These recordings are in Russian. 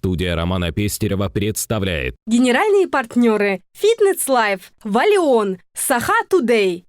Студия Романа Пестерева представляет. Генеральные партнеры: Fitness Life, Валион, Саха Today.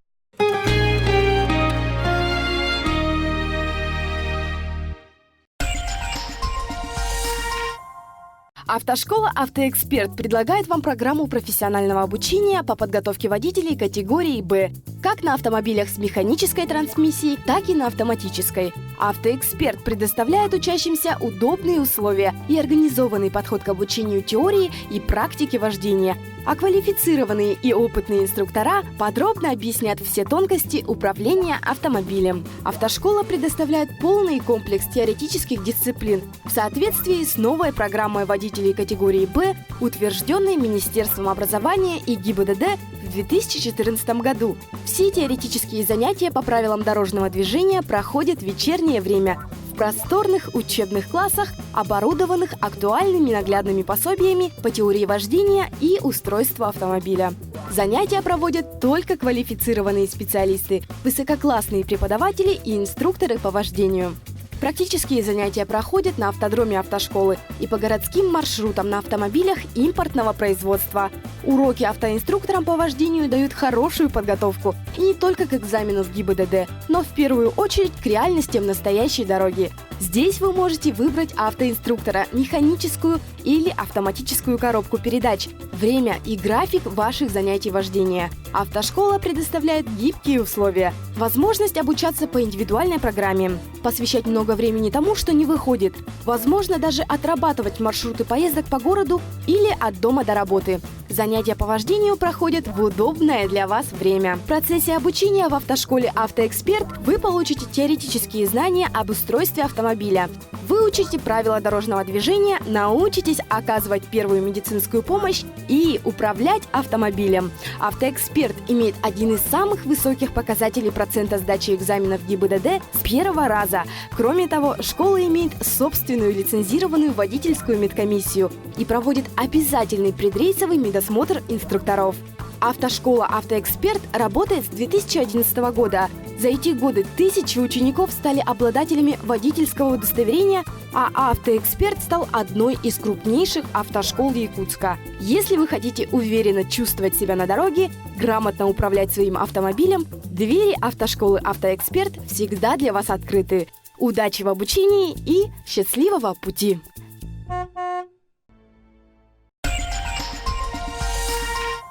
Автошкола «Автоэксперт» предлагает вам программу профессионального обучения по подготовке водителей категории «Б» как на автомобилях с механической трансмиссией, так и на автоматической. «Автоэксперт» предоставляет учащимся удобные условия и организованный подход к обучению теории и практике вождения, а квалифицированные и опытные инструктора подробно объяснят все тонкости управления автомобилем. Автошкола предоставляет полный комплекс теоретических дисциплин в соответствии с новой программой водителей категории «Б», утвержденной Министерством образования и ГИБДД в 2014 году. Все теоретические занятия по правилам дорожного движения проходят в вечернее время в просторных учебных классах, оборудованных актуальными наглядными пособиями по теории вождения и устройству автомобиля. Занятия проводят только квалифицированные специалисты, высококлассные преподаватели и инструкторы по вождению. Практические занятия проходят на автодроме автошколы и по городским маршрутам на автомобилях импортного производства. Уроки автоинструкторам по вождению дают хорошую подготовку и не только к экзамену в ГИБДД, но в первую очередь к реальностям настоящей дороги. Здесь вы можете выбрать автоинструктора, механическую или автоматическую коробку передач, время и график ваших занятий вождения. Автошкола предоставляет гибкие условия, возможность обучаться по индивидуальной программе, посвящать много времени тому, что не выходит, возможно даже отрабатывать маршруты поездок по городу или от дома до работы. Занятия по вождению проходят в удобное для вас время. В процессе обучения в автошколе «Автоэксперт» вы получите теоретические знания об устройстве автомобиля, выучите правила дорожного движения, научитесь оказывать первую медицинскую помощь и управлять автомобилем. «Автоэксперт» имеет один из самых высоких показателей процента сдачи экзаменов ГИБДД с первого раза. Кроме того, школа имеет собственную лицензированную водительскую медкомиссию и проводит обязательный предрейсовый медосмотр инструкторов. Автошкола «Автоэксперт» работает с 2011 года. За эти годы тысячи учеников стали обладателями водительского удостоверения, а «Автоэксперт» стал одной из крупнейших автошкол Якутска. Если вы хотите уверенно чувствовать себя на дороге, грамотно управлять своим автомобилем, двери автошколы «Автоэксперт» всегда для вас открыты. Удачи в обучении и счастливого пути!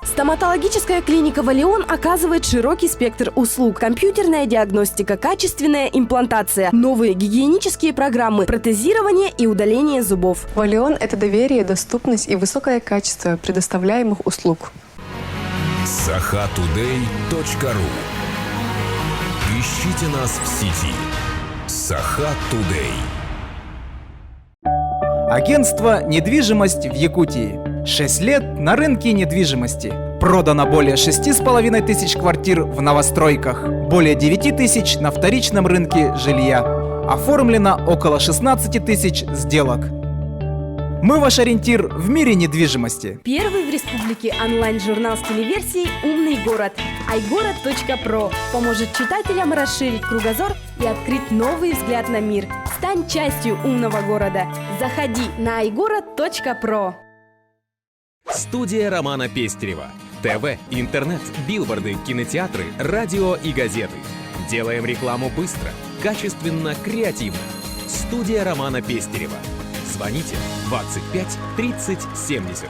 Стоматологическая клиника «Валион» оказывает широкий спектр услуг: компьютерная диагностика, качественная имплантация, новые гигиенические программы, протезирование и удаление зубов. «Валион» — это доверие, доступность и высокое качество предоставляемых услуг. sahatoday.ru. Ищите нас в сети. Саха Today. Агентство «Недвижимость» в Якутии. 6 лет на рынке недвижимости. Продано более 6500 квартир в новостройках, более 9000 на вторичном рынке жилья. Оформлено около 16 тысяч сделок. Мы ваш ориентир в мире недвижимости. Первый в республике онлайн-журнал с телеверсией «Умный город» iGorod.pro поможет читателям расширить кругозор и открыть новый взгляд на мир. Стань частью умного города. Заходи на iGorod.pro. Студия Романа Пестерева. ТВ, интернет, билборды, кинотеатры, радио и газеты. Делаем рекламу быстро, качественно, креативно. Студия Романа Пестерева. Звоните 25 30 70.